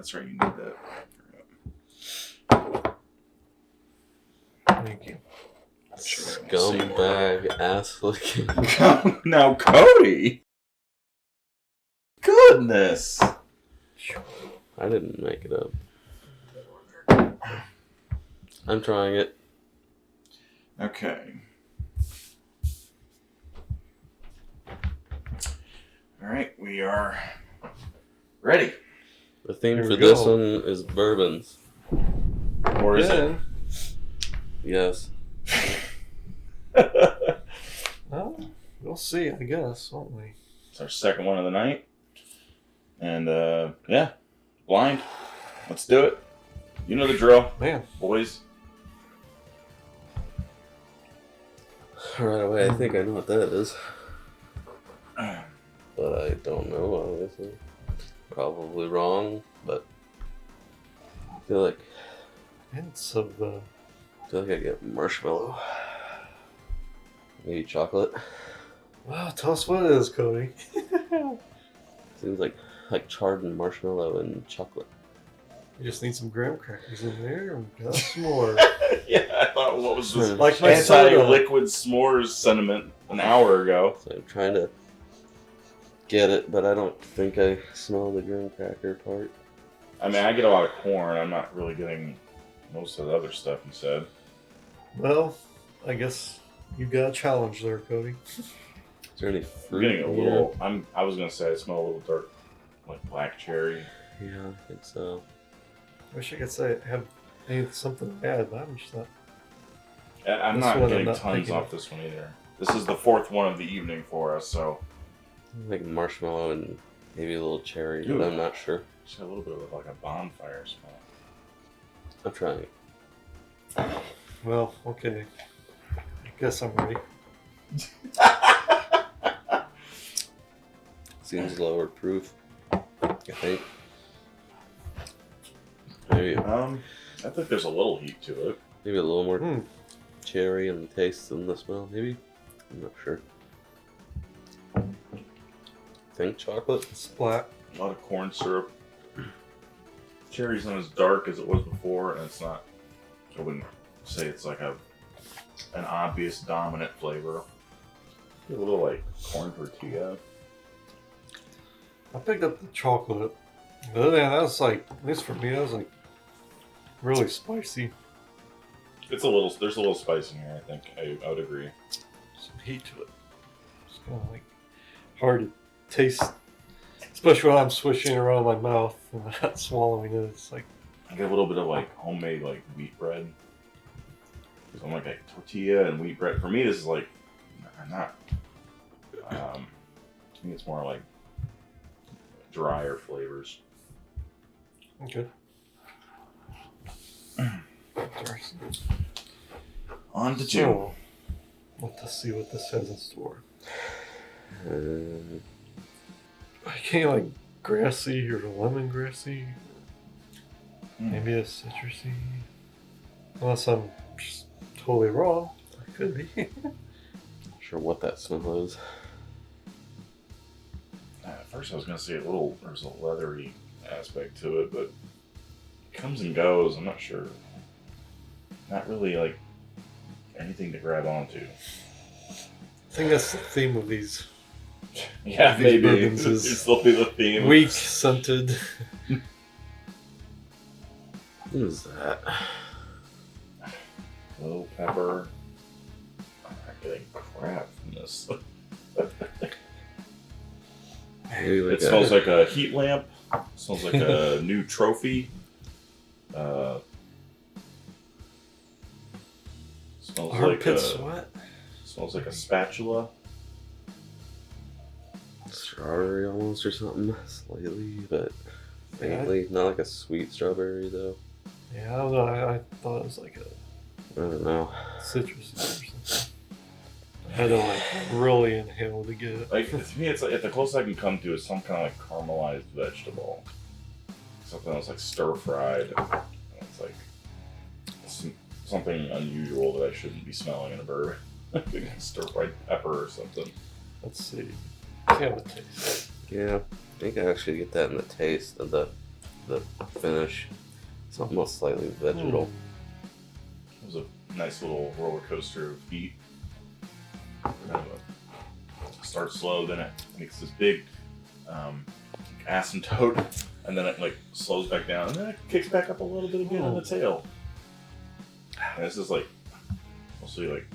That's right, you need that. Thank you. Scumbag ass looking. Now, Cody! Goodness! I didn't make it up. I'm trying it. Okay. Alright, we are ready. The theme Here for we this go. one is bourbons. Or is it? Yes. Well, we'll see, I guess, won't we? It's our second one of the night. And, yeah. Blind. Let's do it. You know the drill, Man, boys. Right away, I think I know what that is. But I don't know, obviously. Probably wrong, but I feel like hints of I get marshmallow. Maybe chocolate. Wow, tell us what it is, Cody. Seems like charred marshmallow and chocolate. You just need some graham crackers in there and got some more. Yeah, I thought, what was this? Like my soda. Anti-liquid s'mores sentiment an hour ago. So I'm trying to get it, but I don't think I smell the graham cracker part. I mean, I get a lot of corn. I'm not really getting most of the other stuff you said. Well, I guess you got a challenge there, Cody. Is there any I'm fruit? getting a in here? little. I was gonna say I smell a little dark, like black cherry. Yeah, I think so. Wish I could say have something to add, but I'm just not. I'm This not one I'm getting not tons picking off up. this one either. This is the fourth one of the evening for us, so Like marshmallow and maybe a little cherry, Ooh. but I'm not sure. just got a little bit of like a bonfire smell. I'm trying. Well, okay. I guess I'm ready. Seems lower proof, I think. Maybe I think there's a little heat to it. a little more Hmm. cherry in the taste than the smell, maybe? I'm not sure. Think chocolate? Splat. A lot of corn syrup. Cherry's not as dark as it was before, and it's not. I wouldn't say it's like an obvious dominant flavor. A little like corn tortilla. I picked up the chocolate. But then that was like, at least for me, that was like really spicy. It's a little. There's a little spice in here. I think I would agree. Some heat to it. It's kind of like hard to taste, especially when I'm swishing it around my mouth and not swallowing it. It's like, I get a little bit of like homemade like wheat bread. So I'm like a tortilla and wheat bread. For me, this is like not. To me, it's more like drier flavors. okay. On to two. So, let's see what this has in store. I can't like grassy or lemongrassy. Maybe a citrusy. Unless I'm just totally wrong. I could be. Not sure what that smell is. At first, I was gonna say there's a leathery aspect to it, but it comes and goes. I'm not sure. Not really like anything to grab onto. I think that's the theme of these. Yeah, These maybe bourbons it's is still be the theme. Weak scented. What is that? Little pepper. I'm not getting crap from this. Maybe like It smells like a heat lamp. It smells like a new trophy. Smells like Armpit a, sweat. smells like a spatula. strawberry almost or something, slightly, but faintly. Not like a sweet strawberry though. Yeah, I don't know. I thought it was like a I don't know. citrus or something. I had to like really inhale to get it. Like to me, it's like the closest I can come to is some kind of like caramelized vegetable, something that's like stir fried. It's like something unusual that I shouldn't be smelling in a bourbon. Like stir fried pepper or something. Let's see. See how it tastes. Yeah, I think I actually get that in the taste of the the finish. It's almost slightly vegetal. It was a nice little roller coaster of heat. Starts slow, then it makes this big asymptote, and then it like slows back down, and then it kicks back up a little bit again on the tail. And this is like mostly like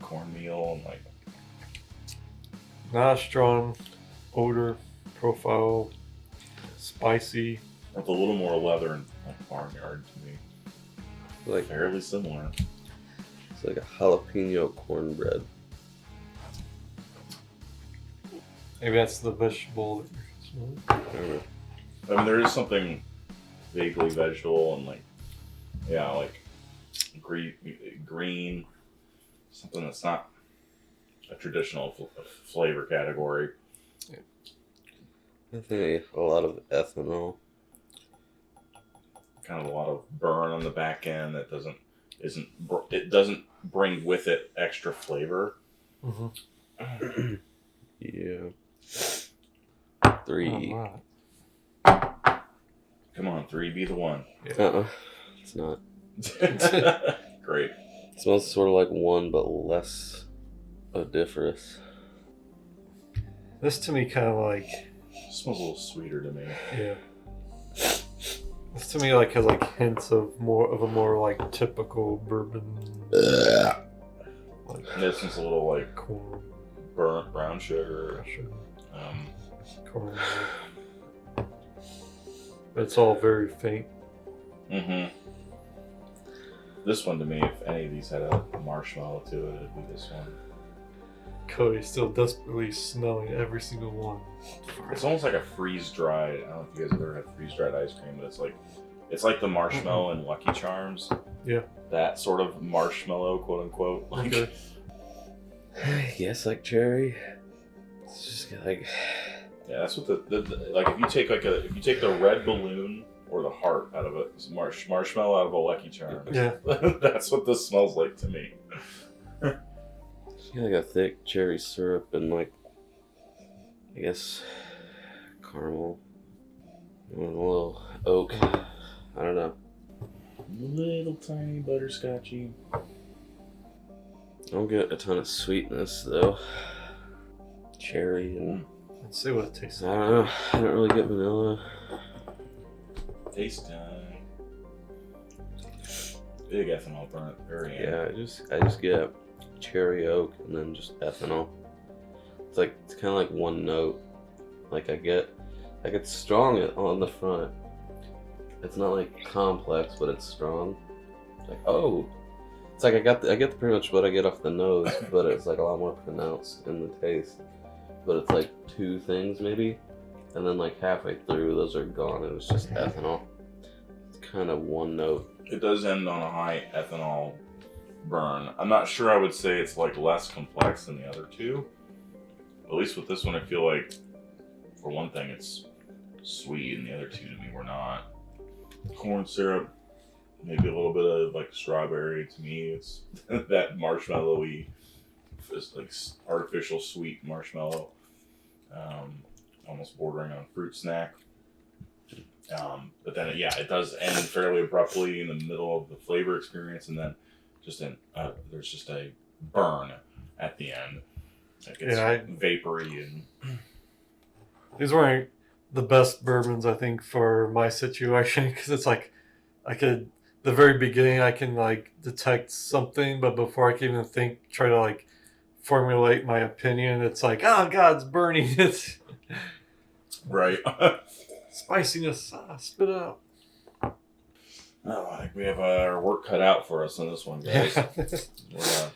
cornmeal and like not a strong odor profile, spicy. with a little more leather and like barnyard to me. Like Fairly similar. it's like a jalapeno cornbread. Maybe that's the vegetable that you're smelling. I mean, there is something vaguely vegetable and like, yeah, like green, something that's not a traditional flavor category. I think a lot of ethanol. Kind of a lot of burn on the back end that doesn't bring with it extra flavor. Mm-hmm. Yeah. 3. Oh, Come on, 3, be the one. yeah. It's not. Great. It smells sort of like 1, but less odoriferous. This to me kind of like, Smells a little sweeter to me. yeah. This to me like has like hints of a more like typical bourbon. Like This is a little like corn, burnt brown sugar. corn. But it's all very faint. Mm-hmm. This one to me, if any of these had a marshmallow to it, it'd be this one. Cody's still desperately smelling every single one. It's almost like a freeze-dried. I don't know if you guys have ever had freeze-dried ice cream, but it's like the marshmallow in Lucky Charms. Yeah. That sort of marshmallow, quote unquote. Like, Okay. Yes, like cherry. It's just like yeah, that's what the like. If you take the red balloon or the heart out of it, it's marshmallow out of a Lucky Charms. Yeah. That's what this smells like to me. like a thick cherry syrup and like I guess caramel and a little oak. I don't know. Little tiny butterscotchy. I don't get a ton of sweetness though. Cherry and Let's see what it tastes I like. don't know. I don't really get vanilla. Taste time. Big ethanol burn at the very end. Yeah, I just get cherry oak and then just ethanol. It's kind of like one note. Like it's strong on the front. It's not like complex, but it's strong. Like it's like I get pretty much what I get off the nose, but it's like a lot more pronounced in the taste. But it's like 2 things maybe, and then like halfway through those are gone and it's just ethanol. It's kind of one note. It does end on a high ethanol burn. I'm not sure I would say it's like less complex than the other two. At least with this one, I feel like, for one thing, it's sweet, and the other two to me were not. Corn syrup, maybe a little bit of like strawberry. To me, it's that marshmallowy, it's like artificial sweet marshmallow, almost bordering on fruit snack. But then, it does end fairly abruptly in the middle of the flavor experience, and then there's just a burn at the end. Like it's vapory and. These weren't the best bourbons, I think, for my situation, because it's like the very beginning I can like detect something, but before I can even try to like formulate my opinion, it's like, oh god, it's burning. It's right. Spiciness, spit it out. Oh, I think we have our work cut out for us on this one, guys. We're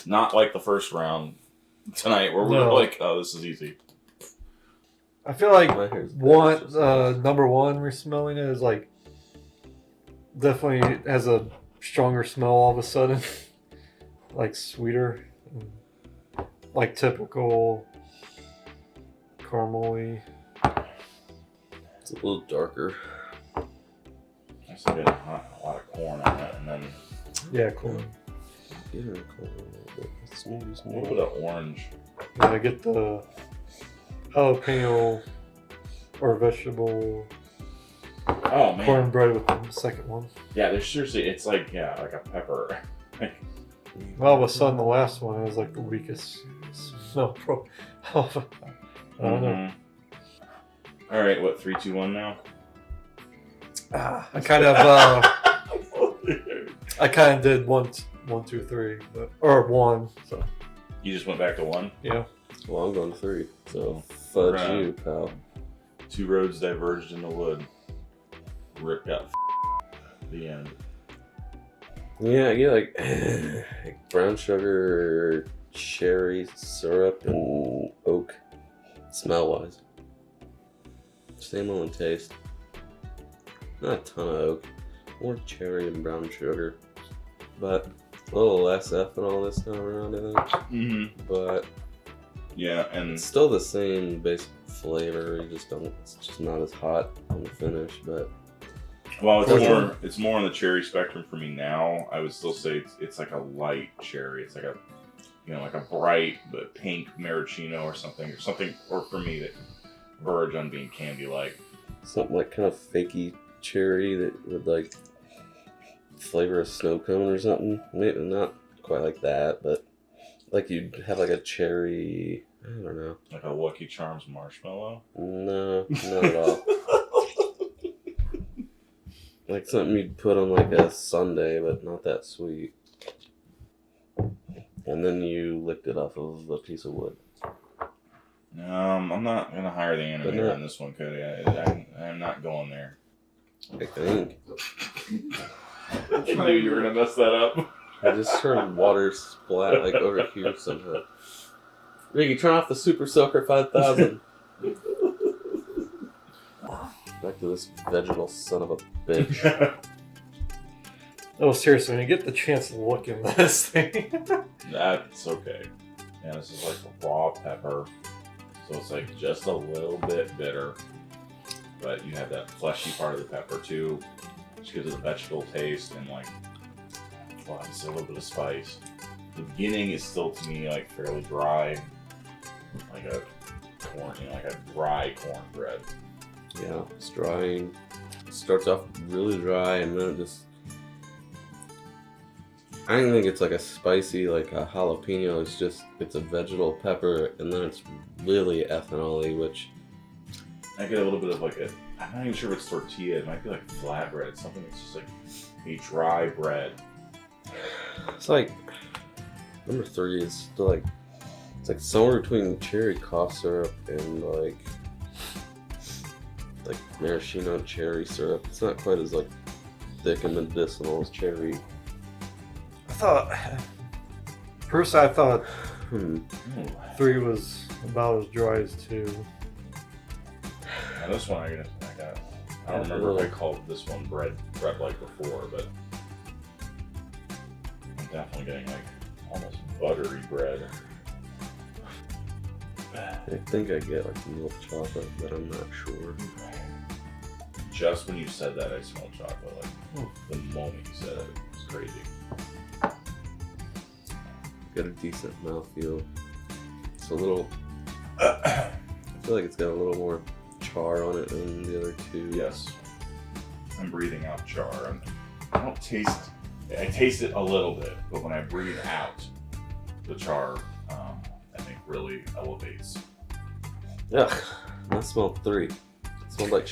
not like the first round tonight, where we're like, oh, this is easy. I feel like One, number one, we're smelling it is like definitely has a stronger smell all of a sudden, like sweeter, like typical caramely. It's a little darker. I still get a lot of corn on it, and then Yeah, corn. Yeah, a little bit. It's maybe a little bit of orange. Yeah, I get the jalapeno or vegetable Oh man. cornbread with the second one. Yeah, there's seriously, it's like like a pepper. All of a sudden, the last one was like the weakest smell pro. I don't know. All right, what 3, 2, 1 now? I kind of did one, 2, 3, or 1. So You just went back to 1. yeah. Well, I'm going 3. So fudge Right. you, pal. 2 roads diverged in the wood. Rick got the end. Yeah, I get like brown sugar, cherry syrup, and oak. Smell wise, same on the taste. Not a ton of oak, more cherry and brown sugar, but a little less ethanol this time around, I think. Mm-hmm. But Yeah, and it's still the same basic flavor. You just don't. It's just not as hot on the finish, but. well, it's more on the cherry spectrum for me now. I would still say it's like a light cherry. It's like a like a bright but pink maraschino or something, or for me that verge on being candy-like. Something like kind of fakey cherry that would like flavor a snow cone or something. Maybe not quite like that, but like you'd have like a cherry. I don't know. Like a Lucky Charms marshmallow. No, not at all. Like something you'd put on like a sundae, but not that sweet. And then you licked it off of a piece of wood. I'm not gonna hire the animator on this one, Cody. I'm not going there. I think. I knew you were gonna mess that up. I just heard water splat like over here somehow. Ricky, turn off the Super Soaker 5000. Back to this vegetal son of a bitch. No, seriously, when you get the chance to look in this thing. That's okay. Yeah, this is like raw pepper, so it's like just a little bit bitter, but you have that fleshy part of the pepper too, which gives it a vegetable taste and like, well, obviously a little bit of spice. The beginning is still to me like fairly dry, like a like a dry cornbread. Yeah, it's dry. It starts off really dry and then it just. I don't think it's like a spicy, like a jalapeno. It's a vegetable pepper, and then it's really ethanol-y, which... I get a little bit of like I'm not even sure if it's tortilla. It might be like flatbread, something that's just like a dry bread. It's like... Number 3 is still like... It's like somewhere between cherry cough syrup and like maraschino cherry syrup. It's not quite as like thick and medicinal as cherry. I thought 3 was about as dry as 2. Now this one I don't remember if I called this one bread like before, but I'm definitely getting like almost buttery bread. I think I get like milk chocolate, but I'm not sure. Just when you said that, I smelled chocolate. Like the moment you said it, it was crazy. Got a decent mouthfeel. It's a little. I feel like it's got a little more char on it than the other 2. Yes, I'm breathing out char. I don't taste. I taste it a little bit, but when I breathe out, the char, I think really elevates. Yeah, I smelled 3. It smelled like.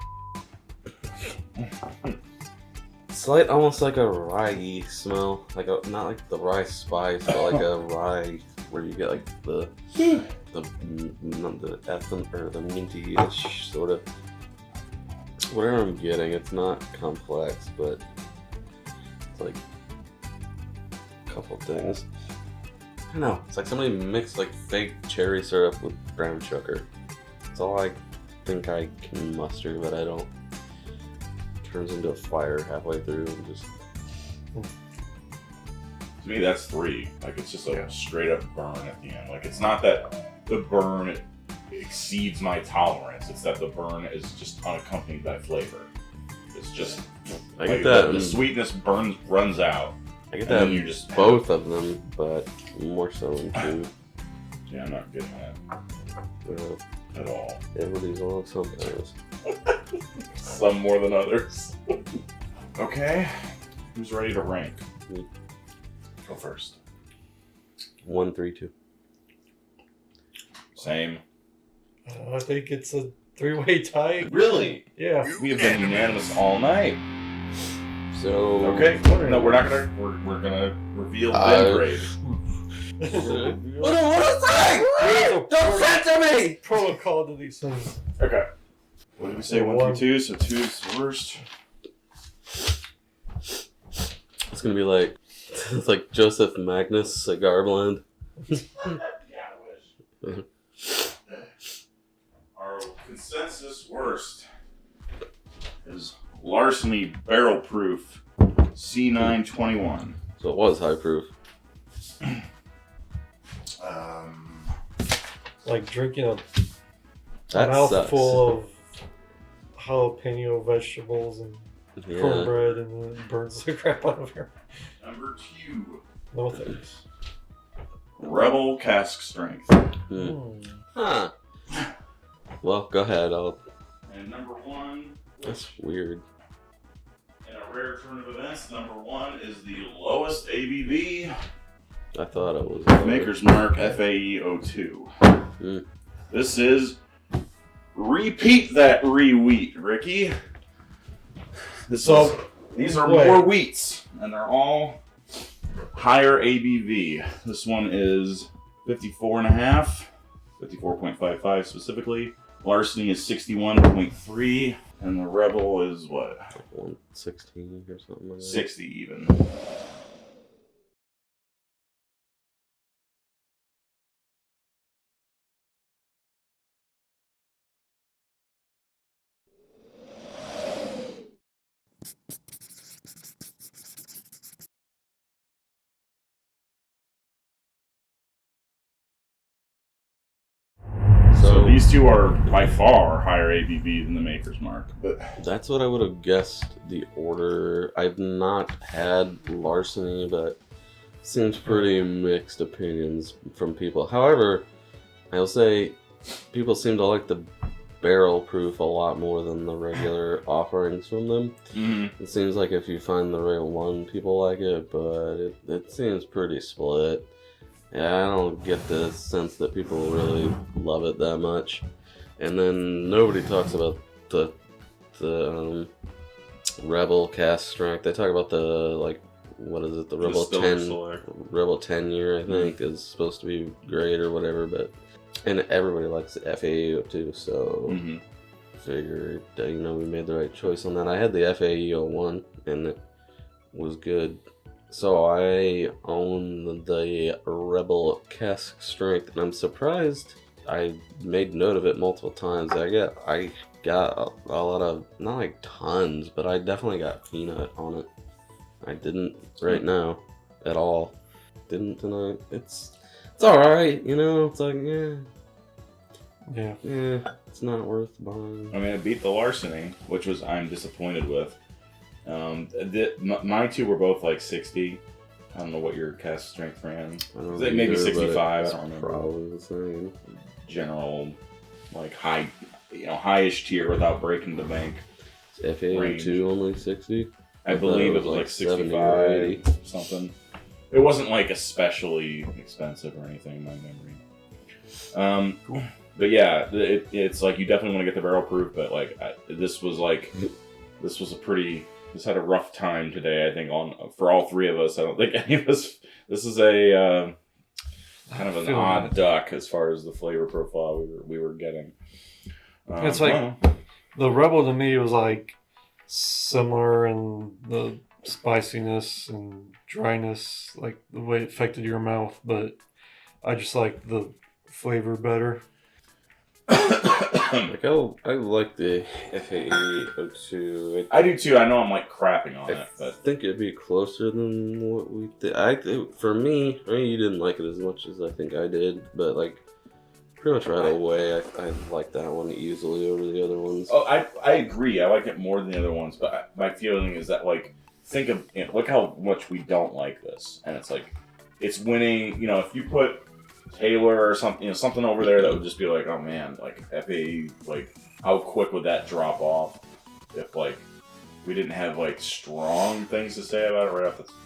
Slight, almost like a rye smell, like not like the rye spice, but like a rye where you get like the ethanol or the minty-ish sort of. Whatever I'm getting, it's not complex, but it's like a couple things. I don't know. It's like somebody mixed like fake cherry syrup with brown sugar. That's all I think I can muster, but I don't. Turns into a fire halfway through and just. To me, that's 3. Like it's just a straight up burn at the end. Like it's not that the burn exceeds my tolerance. It's that the burn is just unaccompanied by flavor. It's just. I get that. The sweetness runs out. I get that. And you just both of them, but more so in 2. Yeah, I'm not getting that. at all. Everybody's wrong sometimes. Some more than others. Okay. Who's ready to rank? Me. Go first. 1, 3, 2. Same. I think it's a 3-way tie. Really? Yeah. We have been unanimous all night. So Okay. No, we're not gonna. We're gonna reveal the grade. What don't censor me! Protocol to these things. Okay. What did we say? 1 through 2. So 2 is the worst. It's gonna be like it's like Joseph Magnus cigar blend. Yeah, I wish. Our consensus worst is Larceny Barrel Proof C921. So it was high proof. Like drinking a That mouthful of jalapeno vegetables and Yeah. cornbread, and then it burns the crap out of her. Number 2, No thanks. Rebel Cask Strength. Huh. Well, go ahead. And number 1, That's weird. in a rare turn of events, number 1 is the lowest ABV. I thought it was Maker's Mark FAE-02. Mm. This is repeat that wheat, Ricky. These are more wheats, and they're all higher ABV. This one is 54.5, 54.55 specifically. Larceny is 61.3, and the Rebel is what? 116 or something like that. 60 even. So these two are by far higher ABV than the Maker's Mark. But That's what I would have guessed the order. I've not had Larceny, but seems pretty mixed opinions from people. However, I'll say people seem to like the barrel proof a lot more than the regular offerings from them. It seems like if you find the right one, people like it, but it seems pretty split. Yeah, I don't get the sense that people really love it that much. And then nobody talks about the Rebel Cask Strength. They talk about the, like, what is it? The Rebel 10, Rebel 10 year, I think, is supposed to be great or whatever. But and everybody likes the FAE-02, so figured we made the right choice on that. I had the FAE-01 and it was good. So I own the Rebel Cask Strength, and I'm surprised. I made note of it multiple times. I got a lot of, not like tons, but I definitely got peanut on it. I didn't right now at all. Didn't tonight. It's all right, It's like yeah. It's not worth buying. I mean, it beat the Larceny, which I'm disappointed with. My two were both like 60. I don't know what your cask strength ran. Maybe 65. I don't remember. Probably the same. General, like highish tier without breaking the bank. Is FAE-02 only 60? I believe it was like 65 something. It wasn't like especially expensive or anything in my memory. Cool. But yeah, it's like you definitely want to get the barrel proof, but like this was had a rough time today, I think, for all three of us. I don't think any of us. This is a kind of an odd duck as far as the flavor profile we were getting. It's like the Rebel to me was like similar in the spiciness and dryness, like the way it affected your mouth, but I just like the flavor better. Like I like the FAE-02. I do too. I know I'm like crapping on it, but I think it'd be closer than what we did. For me, you didn't like it as much as I think I did, but like pretty much right away, I like that one easily over the other ones. Oh, I agree. I like it more than the other ones, but my feeling is that like look how much we don't like this, and it's like it's winning. If you put Taylor or something, something over there that would just be like, oh man, like FAE, like how quick would that drop off if like we didn't have like strong things to say about it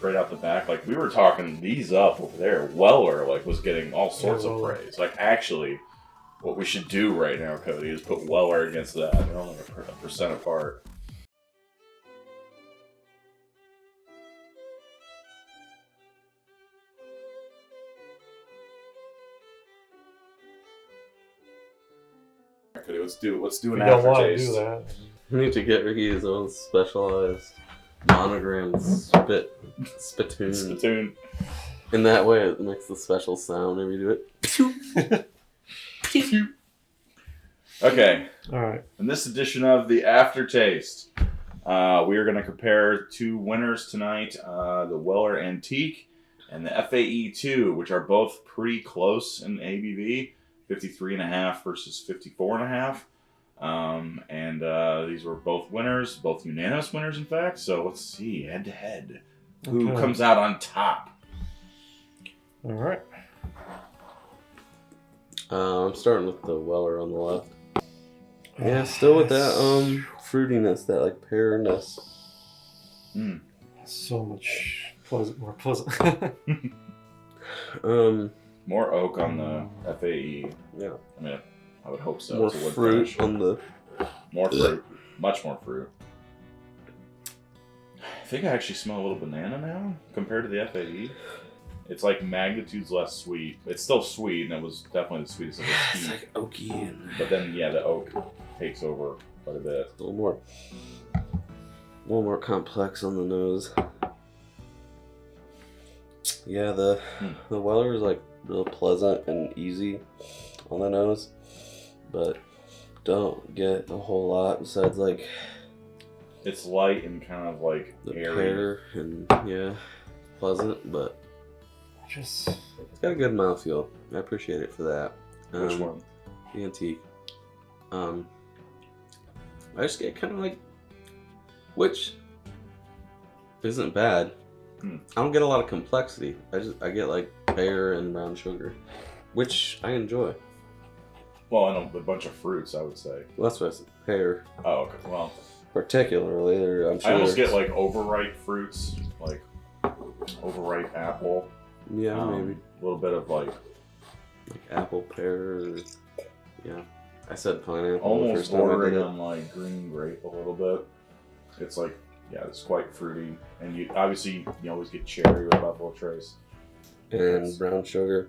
right out the back. Like we were talking these up over there. Weller like was getting all sorts of praise. Like actually, what we should do right now, Cody, is put Weller against that. They're only a percent apart. Cody, let's do an You don't want to aftertaste. do that. We need to get Ricky his own specialized monogrammed spittoon. Spittoon. In that way, it makes the special sound when you do it. Okay. All right. In this edition of the Aftertaste, we are going to compare two winners tonight: the Weller Antique and the FAE-02, which are both pretty close in ABV, 53.5 versus 54.5. These were both winners, both unanimous winners, in fact. So let's see, head to head, who comes out on top. All right. I'm starting with the Weller on the left. Yeah, still with that fruitiness, that like pearness. So much more pleasant. More oak on the FAE. Yeah. I mean, I would hope so. More It's a wood fruit finish. on the. More fruit. Much more fruit. I think I actually smell a little banana now compared to the FAE. It's like magnitudes less sweet. It's still sweet, and it was definitely the sweetest of the It's tea. like oaky and But then, yeah, the oak takes over quite a bit. a little more complex on the nose. Yeah, the Weller is like real pleasant and easy on the nose, but don't get a whole lot besides like It's light and kind of like the airy. pear and yeah, pleasant, but Just it's got a good mouthfeel. I appreciate it for that. Which one? The antique. I just get kind of like, which isn't bad. I don't get a lot of complexity. I get like pear and brown sugar, which I enjoy. Well, I know a bunch of fruits, I would say. Well, that's what I said. Pear, Oh, okay. Well, particularly. I'm sure I almost get like overripe fruits, like overripe apple. Yeah, maybe A little bit of like apple, pear. Yeah, I said pineapple the almost first time I bordering did it. on like green grape a little bit. It's like, yeah, it's quite fruity, and you obviously you always get cherry with Buffalo Trace And brown sugar,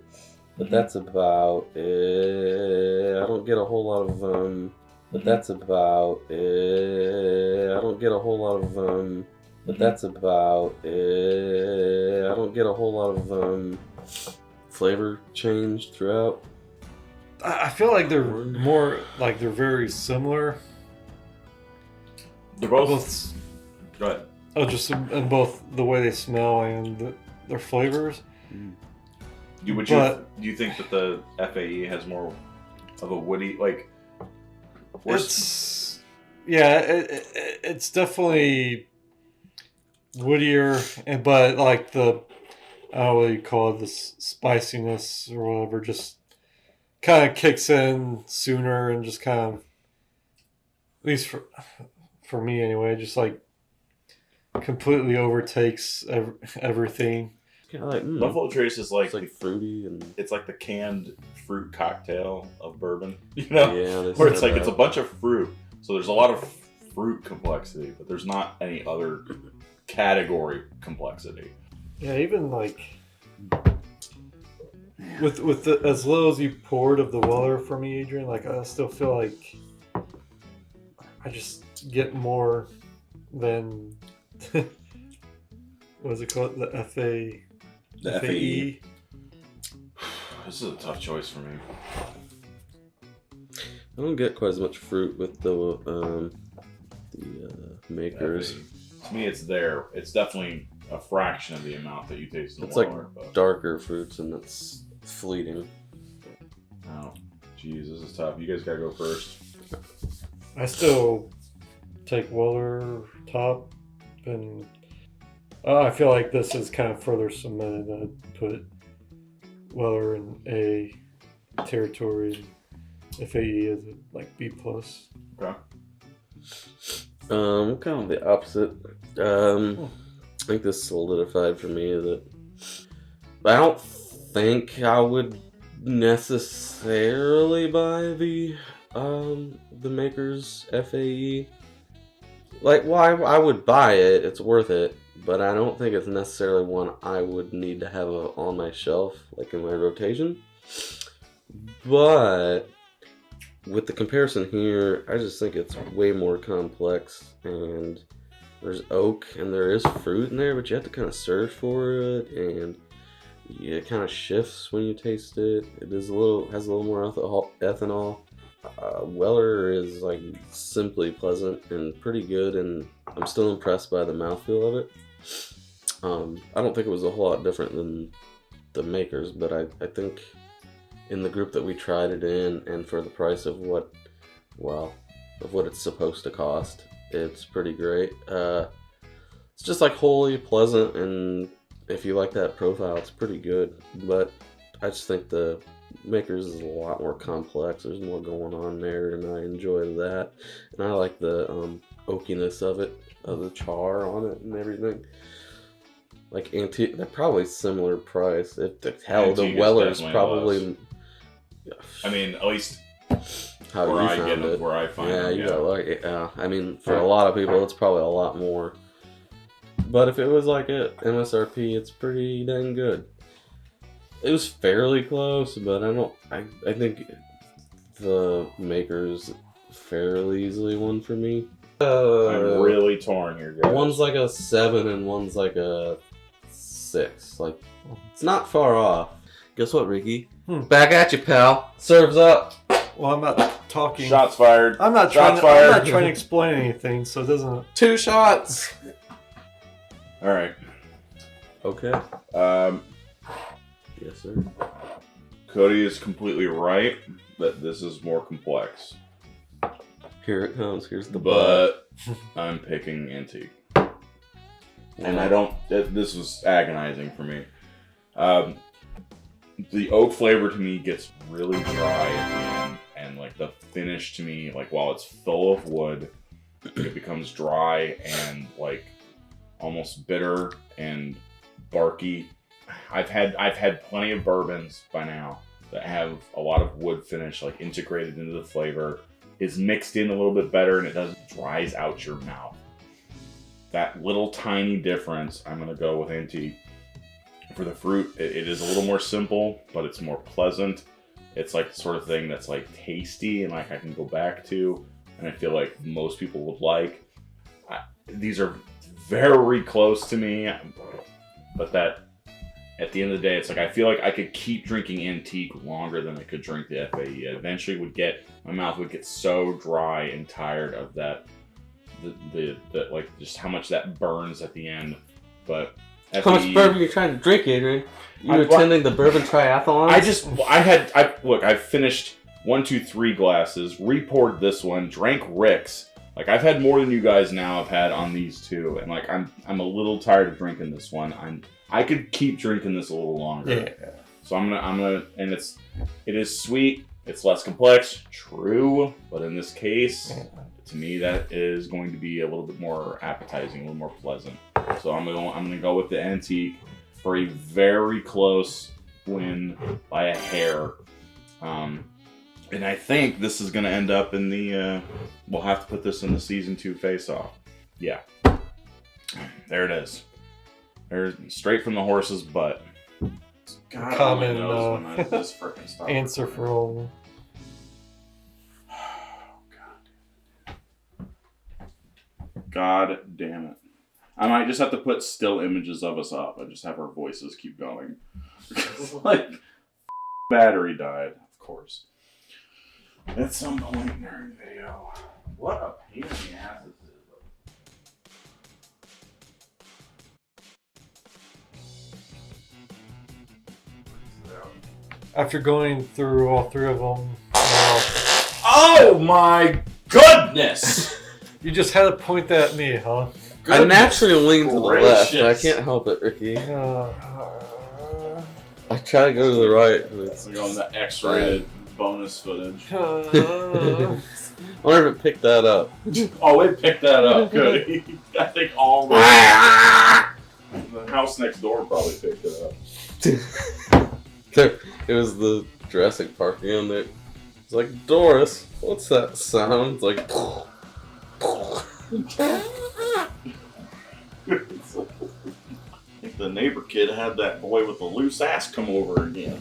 but that's about it. I don't get a whole lot of but that's about it. I don't get a whole lot of but that's about it. I don't get a whole lot of flavor change throughout. I feel like they're more like they're very similar. They're both. Go ahead. Oh, just in both the way they smell and their flavors. Do you think that the FAE has more of a woody like? It's it's definitely woodier, but like the I don't know what you call it, this spiciness or whatever, just kind of kicks in sooner and just kind of, at least for me anyway, just like completely overtakes everything. Kind of like Buffalo Trace is like it's like fruity and it's like the canned fruit cocktail of bourbon, you know? yeah, Where it's like it's a bunch of fruit, so there's a lot of fruit complexity, but there's not any other category complexity. Yeah, even like with the, as low as you poured of the Weller for me, Adrian, like I still feel like I just get more than what is it called? The FAE. This is a tough choice for me. I don't get quite as much fruit with the makers. To me, it's there. It's definitely a fraction of the amount that you taste in It's Weller. like darker fruits and it's fleeting. Oh, geez, this is tough. You guys gotta go first. I still take Weller top, and I feel like this is kind of further cemented. I'd put Weller in A territory. FAE is like B plus. Okay. Kind of the opposite. I think this solidified for me that I don't think I would necessarily buy the Maker's FAE. Like, well, I would buy it. It's worth it. But I don't think it's necessarily one I would need to have on my shelf, like in my rotation. But with the comparison here, I just think it's way more complex. And there's oak and there is fruit in there, but you have to kind of search for it. And it kind of shifts when you taste it. It is has a little more ethanol. Weller is like simply pleasant and pretty good, and I'm still impressed by the mouthfeel of it. I don't think it was a whole lot different than the Makers, but I think in the group that we tried it in, and for the price of what it's supposed to cost, it's pretty great. It's just like wholly pleasant, and if you like that profile, it's pretty good. But I just think the Makers is a lot more complex. There's more going on there, and I enjoy that. And I like the oakiness of it, of the char on it and everything. Like Antique, they're probably similar price. Hell, the Weller's probably. I mean, at least how where you I found get it. them, where I find yeah, them. You got like it. I mean, for a lot of people, it's probably a lot more. But if it was like at MSRP, it's pretty dang good. It was fairly close, but I think the Maker's fairly easily won for me. I'm really torn here, guys. One's like a 7 and one's like a 6. Like, it's not far off. Guess what, Ricky? Back at you, pal. Serves up. Well, I'm not talking. Shots fired. I'm not trying to explain anything, so it doesn't. 2 shots. All right. Okay. Yes, sir. Cody is completely right that this is more complex. Here it comes. Here's the but I'm picking Antique. And I don't. This was agonizing for me. The oak flavor to me gets really dry at the end, and like the finish to me, like while it's full of wood, it becomes dry and like almost bitter and barky. I've had plenty of bourbons by now that have a lot of wood finish like integrated into the flavor. Is mixed in a little bit better, and it doesn't dries out your mouth. That little tiny difference, I'm gonna go with Antique. For the fruit, it is a little more simple, but it's more pleasant. It's like the sort of thing that's like tasty and like I can go back to, and I feel like most people would like. These are very close to me, but that at the end of the day, it's like I feel like I could keep drinking Antique longer than I could drink the FAE. I eventually my mouth would get so dry and tired of that, the like just how much that burns at the end. But FAE, how much bourbon you're trying to drink, Adrian? You attending the bourbon triathlon? I finished 1, 2, 3 glasses, re-poured this one, drank Rick's. Like I've had more than you guys now have had on these two, and like I'm a little tired of drinking this one. I could keep drinking this a little longer. Yeah. So I'm gonna, and it is sweet. It's less complex, true, but in this case, to me, that is going to be a little bit more appetizing, a little more pleasant. So I'm gonna go with the Antique for a very close win by a hair. And I think this is gonna end up in the. We'll have to put this in the season 2 face-off. Yeah, there it is. There's straight from the horse's butt. God, common this frickin' stop answer recording. for all. Oh, God damn it. I might just have to put still images of us up and just have our voices keep going. Like, battery died, of course. At some point during the video. What a pain in the ass this is. After going through all 3 of them, Oh my goodness! you just had to point that at me, huh? I naturally lean to the left. I gracious. can't help it, Ricky. I try to go to the right. But it's... We're on the X-rated bonus footage. I wonder if it picked that up. Oh, it picked that up. Good. I think all the house next door probably picked it up. It was the Jurassic Park again. It's like, Doris, what's that sound? It's like. I think the neighbor kid had that boy with the loose ass come over again.